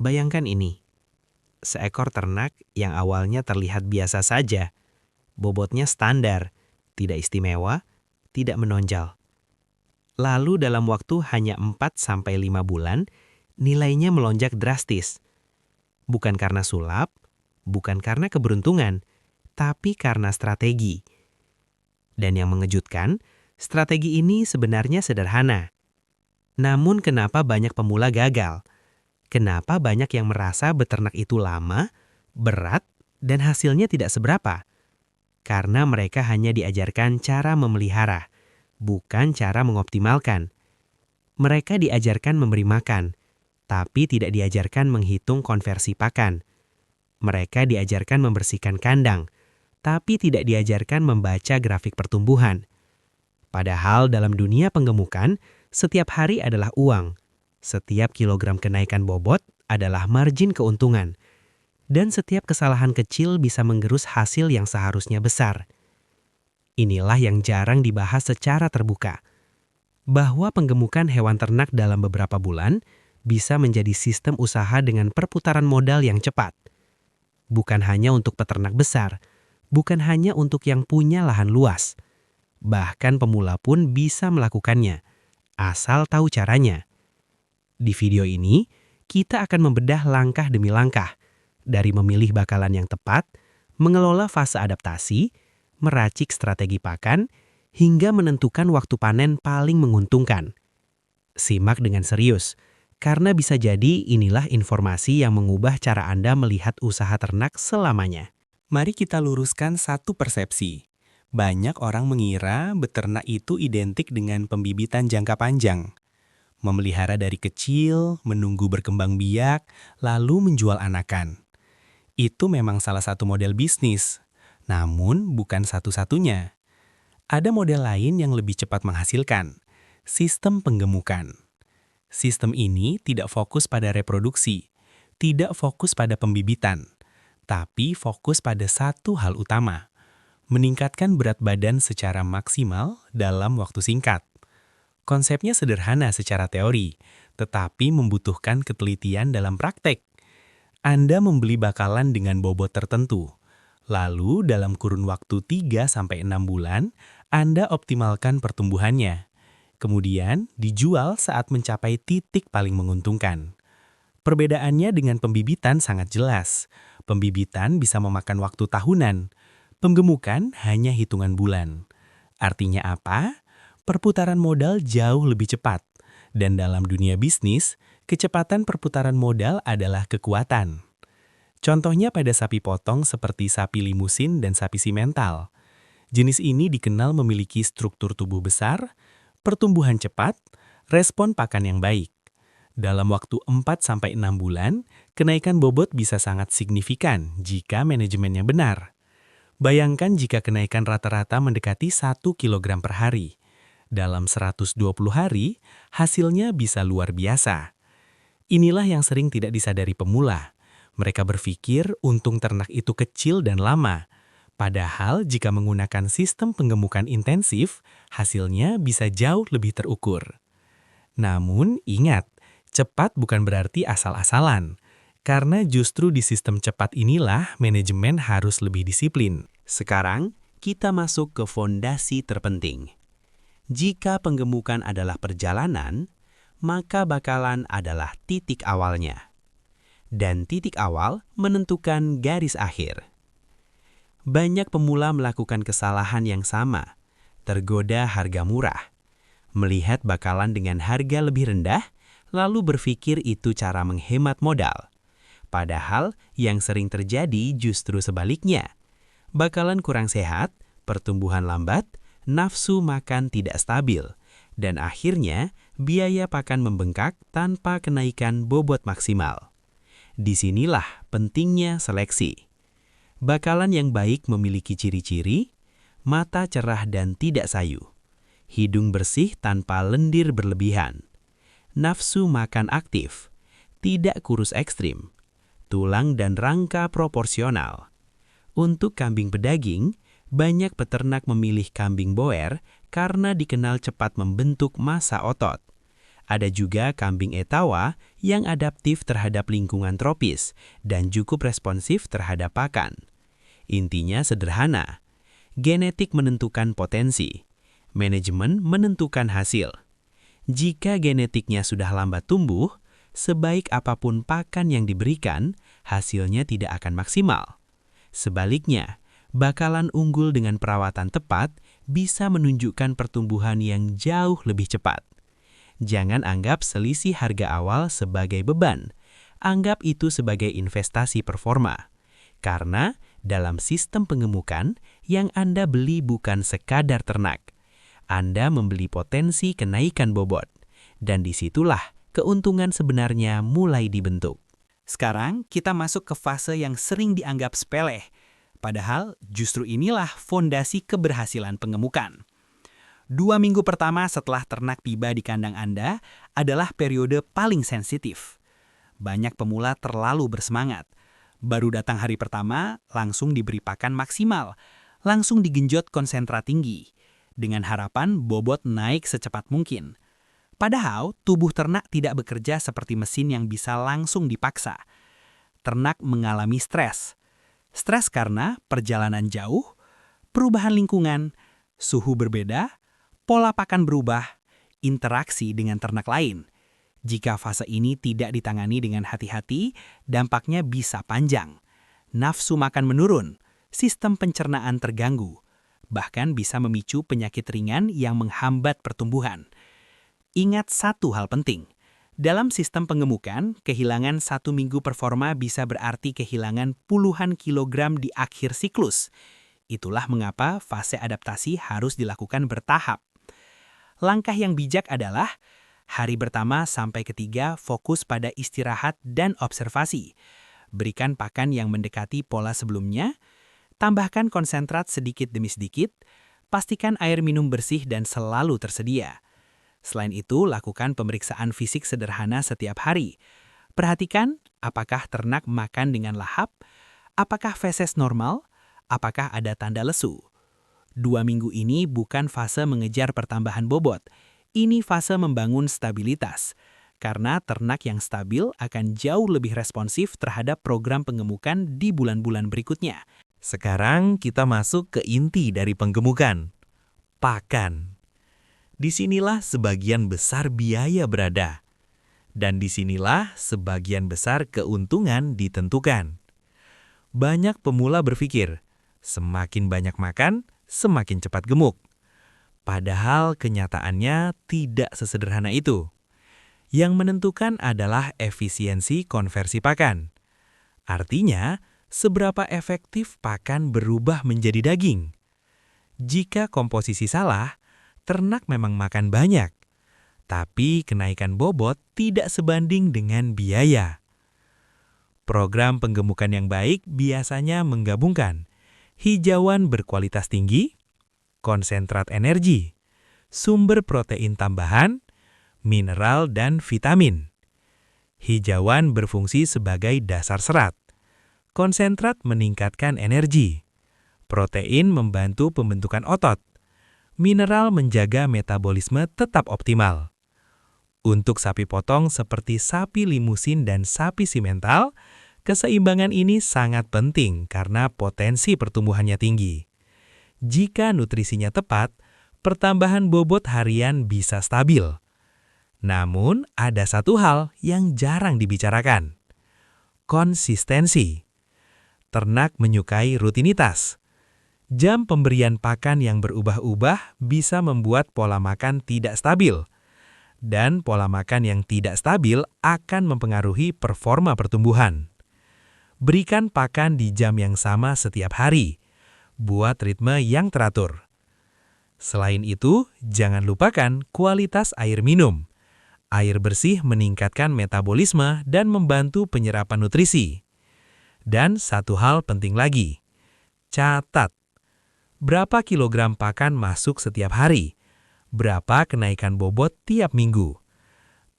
Bayangkan ini, seekor ternak yang awalnya terlihat biasa saja, bobotnya standar, tidak istimewa, tidak menonjol. Lalu dalam waktu hanya 4-5 bulan, nilainya melonjak drastis. Bukan karena sulap, bukan karena keberuntungan, tapi karena strategi. Dan yang mengejutkan, strategi ini sebenarnya sederhana. Namun kenapa banyak pemula gagal? Kenapa banyak yang merasa beternak itu lama, berat, dan hasilnya tidak seberapa? Karena mereka hanya diajarkan cara memelihara, bukan cara mengoptimalkan. Mereka diajarkan memberi makan, tapi tidak diajarkan menghitung konversi pakan. Mereka diajarkan membersihkan kandang, tapi tidak diajarkan membaca grafik pertumbuhan. Padahal dalam dunia penggemukan, setiap hari adalah uang. Setiap kilogram kenaikan bobot adalah margin keuntungan. Dan setiap kesalahan kecil bisa menggerus hasil yang seharusnya besar. Inilah yang jarang dibahas secara terbuka. Bahwa penggemukan hewan ternak dalam beberapa bulan bisa menjadi sistem usaha dengan perputaran modal yang cepat. Bukan hanya untuk peternak besar, bukan hanya untuk yang punya lahan luas. Bahkan pemula pun bisa melakukannya, asal tahu caranya. Di video ini, kita akan membedah langkah demi langkah, dari memilih bakalan yang tepat, mengelola fase adaptasi, meracik strategi pakan, hingga menentukan waktu panen paling menguntungkan. Simak dengan serius, karena bisa jadi inilah informasi yang mengubah cara Anda melihat usaha ternak selamanya. Mari kita luruskan satu persepsi. Banyak orang mengira beternak itu identik dengan pembibitan jangka panjang. Memelihara dari kecil, menunggu berkembang biak, lalu menjual anakan. Itu memang salah satu model bisnis, namun bukan satu-satunya. Ada model lain yang lebih cepat menghasilkan, sistem penggemukan. Sistem ini tidak fokus pada reproduksi, tidak fokus pada pembibitan, tapi fokus pada satu hal utama, meningkatkan berat badan secara maksimal dalam waktu singkat. Konsepnya sederhana secara teori, tetapi membutuhkan ketelitian dalam praktek. Anda membeli bakalan dengan bobot tertentu. Lalu dalam kurun waktu 3-6 bulan, Anda optimalkan pertumbuhannya. Kemudian dijual saat mencapai titik paling menguntungkan. Perbedaannya dengan pembibitan sangat jelas. Pembibitan bisa memakan waktu tahunan. Penggemukan hanya hitungan bulan. Artinya apa? Perputaran modal jauh lebih cepat. Dan dalam dunia bisnis, kecepatan perputaran modal adalah kekuatan. Contohnya pada sapi potong seperti sapi limusin dan sapi simental. Jenis ini dikenal memiliki struktur tubuh besar, pertumbuhan cepat, respon pakan yang baik. Dalam waktu 4-6 bulan, kenaikan bobot bisa sangat signifikan jika manajemennya benar. Bayangkan jika kenaikan rata-rata mendekati 1 kilogram per hari. Dalam 120 hari, hasilnya bisa luar biasa. Inilah yang sering tidak disadari pemula. Mereka berpikir untung ternak itu kecil dan lama. Padahal jika menggunakan sistem penggemukan intensif, hasilnya bisa jauh lebih terukur. Namun ingat, cepat bukan berarti asal-asalan. Karena justru di sistem cepat inilah manajemen harus lebih disiplin. Sekarang, kita masuk ke fondasi terpenting. Jika penggemukan adalah perjalanan, maka bakalan adalah titik awalnya. Dan titik awal menentukan garis akhir. Banyak pemula melakukan kesalahan yang sama, tergoda harga murah, melihat bakalan dengan harga lebih rendah, lalu berpikir itu cara menghemat modal. Padahal yang sering terjadi justru sebaliknya. Bakalan kurang sehat, pertumbuhan lambat, nafsu makan tidak stabil, dan akhirnya biaya pakan membengkak tanpa kenaikan bobot maksimal. Disinilah pentingnya seleksi. Bakalan yang baik memiliki ciri-ciri, mata cerah dan tidak sayu, hidung bersih tanpa lendir berlebihan, nafsu makan aktif, tidak kurus ekstrim, tulang dan rangka proporsional. Untuk kambing pedaging, banyak peternak memilih kambing boer karena dikenal cepat membentuk massa otot. Ada juga kambing Etawa yang adaptif terhadap lingkungan tropis dan cukup responsif terhadap pakan. Intinya sederhana, genetik menentukan potensi, manajemen menentukan hasil. Jika genetiknya sudah lambat tumbuh, sebaik apapun pakan yang diberikan, hasilnya tidak akan maksimal. Sebaliknya, bakalan unggul dengan perawatan tepat bisa menunjukkan pertumbuhan yang jauh lebih cepat. Jangan anggap selisih harga awal sebagai beban. Anggap itu sebagai investasi performa. Karena dalam sistem pengemukan, yang Anda beli bukan sekadar ternak. Anda membeli potensi kenaikan bobot. Dan disitulah keuntungan sebenarnya mulai dibentuk. Sekarang kita masuk ke fase yang sering dianggap sepele. Padahal justru inilah fondasi keberhasilan pengemukan. 2 minggu pertama setelah ternak tiba di kandang Anda adalah periode paling sensitif. Banyak pemula terlalu bersemangat. Baru datang hari pertama, langsung diberi pakan maksimal, langsung digenjot konsentrat tinggi, dengan harapan bobot naik secepat mungkin. Padahal tubuh ternak tidak bekerja seperti mesin yang bisa langsung dipaksa. Ternak mengalami stres. Stres karena perjalanan jauh, perubahan lingkungan, suhu berbeda, pola pakan berubah, interaksi dengan ternak lain. Jika fase ini tidak ditangani dengan hati-hati, dampaknya bisa panjang. Nafsu makan menurun, sistem pencernaan terganggu, bahkan bisa memicu penyakit ringan yang menghambat pertumbuhan. Ingat satu hal penting. Dalam sistem pengemukan, kehilangan 1 minggu performa bisa berarti kehilangan puluhan kilogram di akhir siklus. Itulah mengapa fase adaptasi harus dilakukan bertahap. Langkah yang bijak adalah hari pertama sampai ketiga fokus pada istirahat dan observasi. Berikan pakan yang mendekati pola sebelumnya, tambahkan konsentrat sedikit demi sedikit, pastikan air minum bersih dan selalu tersedia. Selain itu, lakukan pemeriksaan fisik sederhana setiap hari. Perhatikan apakah ternak makan dengan lahap, apakah feses normal, apakah ada tanda lesu. 2 minggu ini bukan fase mengejar pertambahan bobot. Ini fase membangun stabilitas. Karena ternak yang stabil akan jauh lebih responsif terhadap program pengemukan di bulan-bulan berikutnya. Sekarang kita masuk ke inti dari penggemukan. Pakan. Disinilah sebagian besar biaya berada. Dan disinilah sebagian besar keuntungan ditentukan. Banyak pemula berpikir, semakin banyak makan, semakin cepat gemuk. Padahal kenyataannya tidak sesederhana itu. Yang menentukan adalah efisiensi konversi pakan. Artinya, seberapa efektif pakan berubah menjadi daging. Jika komposisi salah, ternak memang makan banyak. Tapi kenaikan bobot tidak sebanding dengan biaya. Program penggemukan yang baik biasanya menggabungkan hijauan berkualitas tinggi, konsentrat energi, sumber protein tambahan, mineral dan vitamin. Hijauan berfungsi sebagai dasar serat. Konsentrat meningkatkan energi. Protein membantu pembentukan otot. Mineral menjaga metabolisme tetap optimal. Untuk sapi potong seperti sapi limusin dan sapi simental, keseimbangan ini sangat penting karena potensi pertumbuhannya tinggi. Jika nutrisinya tepat, pertambahan bobot harian bisa stabil. Namun, ada satu hal yang jarang dibicarakan. Konsistensi. Ternak menyukai rutinitas. Jam pemberian pakan yang berubah-ubah bisa membuat pola makan tidak stabil. Dan pola makan yang tidak stabil akan mempengaruhi performa pertumbuhan. Berikan pakan di jam yang sama setiap hari. Buat ritme yang teratur. Selain itu, jangan lupakan kualitas air minum. Air bersih meningkatkan metabolisme dan membantu penyerapan nutrisi. Dan satu hal penting lagi. Catat. Berapa kilogram pakan masuk setiap hari? Berapa kenaikan bobot tiap minggu?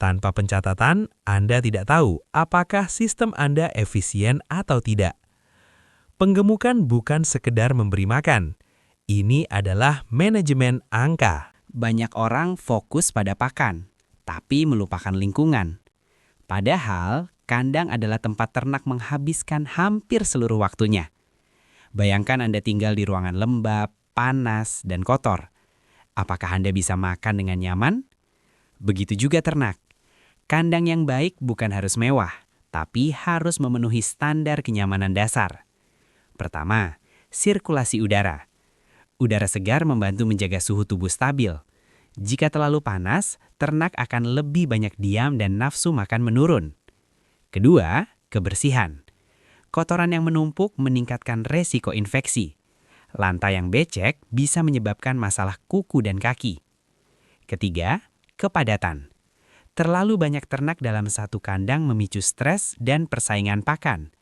Tanpa pencatatan, Anda tidak tahu apakah sistem Anda efisien atau tidak. Penggemukan bukan sekedar memberi makan. Ini adalah manajemen angka. Banyak orang fokus pada pakan, tapi melupakan lingkungan. Padahal, kandang adalah tempat ternak menghabiskan hampir seluruh waktunya. Bayangkan Anda tinggal di ruangan lembab, panas, dan kotor. Apakah Anda bisa makan dengan nyaman? Begitu juga ternak. Kandang yang baik bukan harus mewah, tapi harus memenuhi standar kenyamanan dasar. Pertama, sirkulasi udara. Udara segar membantu menjaga suhu tubuh stabil. Jika terlalu panas, ternak akan lebih banyak diam dan nafsu makan menurun. Kedua, kebersihan. Kotoran yang menumpuk meningkatkan resiko infeksi. Lantai yang becek bisa menyebabkan masalah kuku dan kaki. Ketiga, kepadatan. Terlalu banyak ternak dalam satu kandang memicu stres dan persaingan pakan.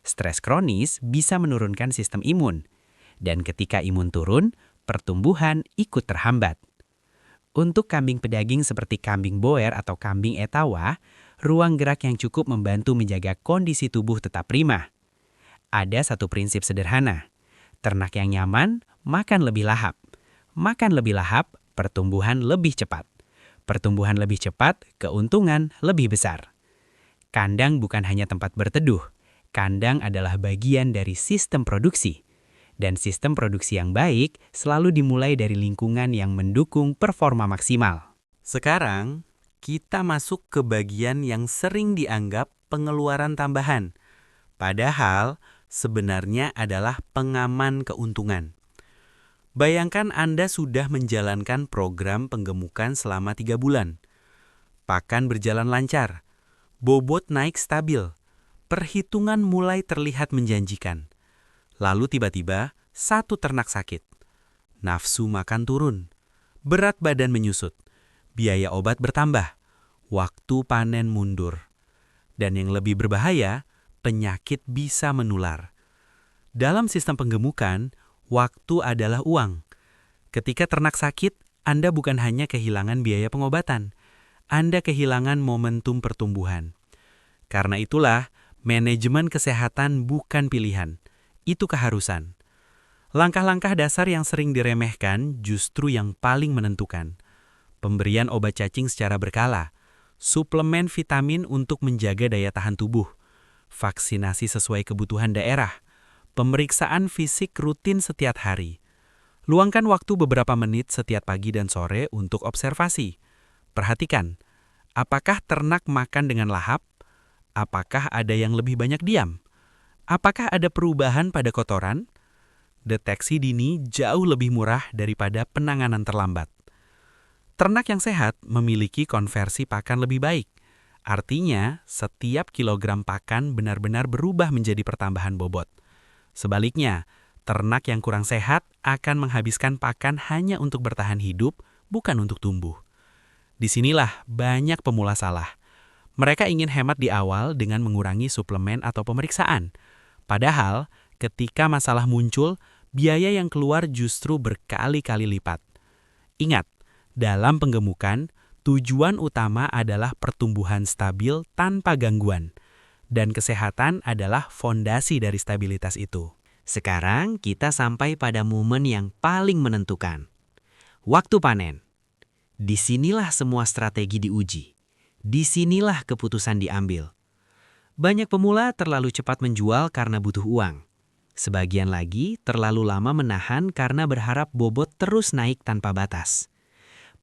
Stres kronis bisa menurunkan sistem imun. Dan ketika imun turun, pertumbuhan ikut terhambat. Untuk kambing pedaging seperti kambing boer atau kambing etawa, ruang gerak yang cukup membantu menjaga kondisi tubuh tetap prima. Ada satu prinsip sederhana. Ternak yang nyaman, makan lebih lahap. Makan lebih lahap, pertumbuhan lebih cepat. Pertumbuhan lebih cepat, keuntungan lebih besar. Kandang bukan hanya tempat berteduh. Kandang adalah bagian dari sistem produksi. Dan sistem produksi yang baik selalu dimulai dari lingkungan yang mendukung performa maksimal. Sekarang, kita masuk ke bagian yang sering dianggap pengeluaran tambahan. Padahal, sebenarnya adalah pengaman keuntungan. Bayangkan Anda sudah menjalankan program penggemukan selama 3 bulan. Pakan berjalan lancar, bobot naik stabil, perhitungan mulai terlihat menjanjikan. Lalu tiba-tiba, satu ternak sakit. Nafsu makan turun, berat badan menyusut, biaya obat bertambah, waktu panen mundur. Dan yang lebih berbahaya, penyakit bisa menular. Dalam sistem penggemukan, waktu adalah uang. Ketika ternak sakit, Anda bukan hanya kehilangan biaya pengobatan, Anda kehilangan momentum pertumbuhan. Karena itulah, manajemen kesehatan bukan pilihan, itu keharusan. Langkah-langkah dasar yang sering diremehkan justru yang paling menentukan. Pemberian obat cacing secara berkala, suplemen vitamin untuk menjaga daya tahan tubuh, vaksinasi sesuai kebutuhan daerah, pemeriksaan fisik rutin setiap hari. Luangkan waktu beberapa menit setiap pagi dan sore untuk observasi. Perhatikan, apakah ternak makan dengan lahap? Apakah ada yang lebih banyak diam? Apakah ada perubahan pada kotoran? Deteksi dini jauh lebih murah daripada penanganan terlambat. Ternak yang sehat memiliki konversi pakan lebih baik. Artinya, setiap kilogram pakan benar-benar berubah menjadi pertambahan bobot. Sebaliknya, ternak yang kurang sehat akan menghabiskan pakan hanya untuk bertahan hidup, bukan untuk tumbuh. Disinilah banyak pemula salah. Mereka ingin hemat di awal dengan mengurangi suplemen atau pemeriksaan. Padahal, ketika masalah muncul, biaya yang keluar justru berkali-kali lipat. Ingat, dalam penggemukan, tujuan utama adalah pertumbuhan stabil tanpa gangguan. Dan kesehatan adalah fondasi dari stabilitas itu. Sekarang kita sampai pada momen yang paling menentukan. Waktu panen. Disinilah semua strategi diuji. Disinilah keputusan diambil. Banyak pemula terlalu cepat menjual karena butuh uang. Sebagian lagi terlalu lama menahan karena berharap bobot terus naik tanpa batas.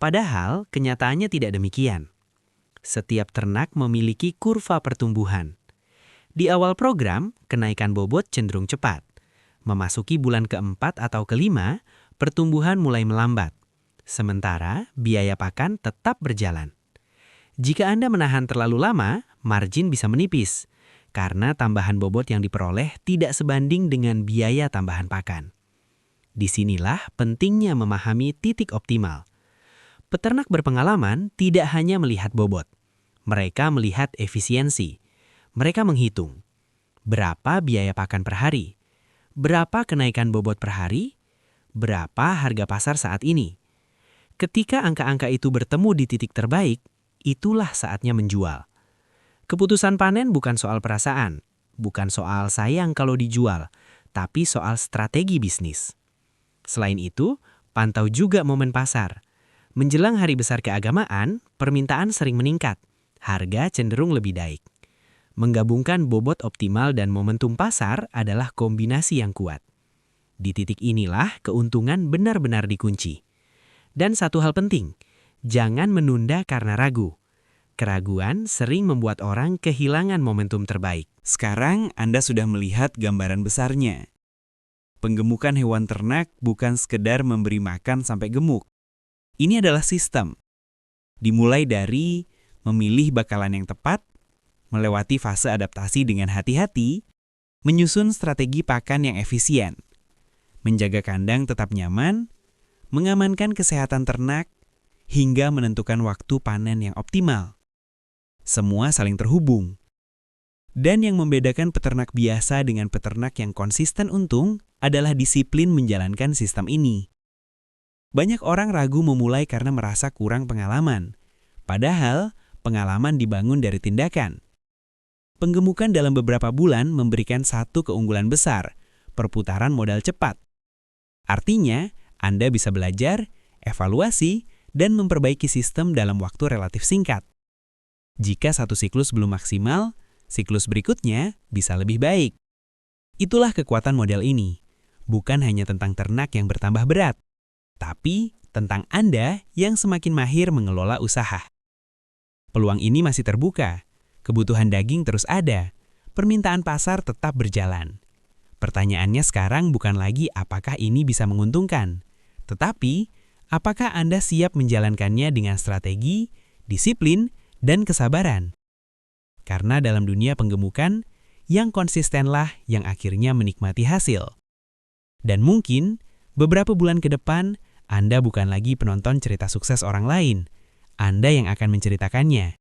Padahal kenyataannya tidak demikian. Setiap ternak memiliki kurva pertumbuhan. Di awal program, kenaikan bobot cenderung cepat. Memasuki bulan keempat atau kelima, pertumbuhan mulai melambat. Sementara biaya pakan tetap berjalan. Jika Anda menahan terlalu lama, margin bisa menipis, karena tambahan bobot yang diperoleh tidak sebanding dengan biaya tambahan pakan. Disinilah pentingnya memahami titik optimal. Peternak berpengalaman tidak hanya melihat bobot. Mereka melihat efisiensi. Mereka menghitung. Berapa biaya pakan per hari? Berapa kenaikan bobot per hari? Berapa harga pasar saat ini? Ketika angka-angka itu bertemu di titik terbaik, itulah saatnya menjual. Keputusan panen bukan soal perasaan, bukan soal sayang kalau dijual, tapi soal strategi bisnis. Selain itu, pantau juga momen pasar. Menjelang hari besar keagamaan, permintaan sering meningkat. Harga cenderung lebih baik. Menggabungkan bobot optimal dan momentum pasar adalah kombinasi yang kuat. Di titik inilah keuntungan benar-benar dikunci. Dan satu hal penting, jangan menunda karena ragu. Keraguan sering membuat orang kehilangan momentum terbaik. Sekarang Anda sudah melihat gambaran besarnya. Penggemukan hewan ternak bukan sekedar memberi makan sampai gemuk. Ini adalah sistem. Dimulai dari memilih bakalan yang tepat, melewati fase adaptasi dengan hati-hati, menyusun strategi pakan yang efisien, menjaga kandang tetap nyaman, mengamankan kesehatan ternak, hingga menentukan waktu panen yang optimal. Semua saling terhubung. Dan yang membedakan peternak biasa dengan peternak yang konsisten untung adalah disiplin menjalankan sistem ini. Banyak orang ragu memulai karena merasa kurang pengalaman. Padahal, pengalaman dibangun dari tindakan. Penggemukan dalam beberapa bulan memberikan satu keunggulan besar, perputaran modal cepat. Artinya, Anda bisa belajar, evaluasi, dan memperbaiki sistem dalam waktu relatif singkat. Jika satu siklus belum maksimal, siklus berikutnya bisa lebih baik. Itulah kekuatan model ini. Bukan hanya tentang ternak yang bertambah berat, tapi tentang Anda yang semakin mahir mengelola usaha. Peluang ini masih terbuka, kebutuhan daging terus ada, permintaan pasar tetap berjalan. Pertanyaannya sekarang bukan lagi apakah ini bisa menguntungkan, tetapi apakah Anda siap menjalankannya dengan strategi, disiplin, dan kesabaran. Karena dalam dunia penggemukan, yang konsistenlah yang akhirnya menikmati hasil. Dan mungkin beberapa bulan ke depan, Anda bukan lagi penonton cerita sukses orang lain. Anda yang akan menceritakannya.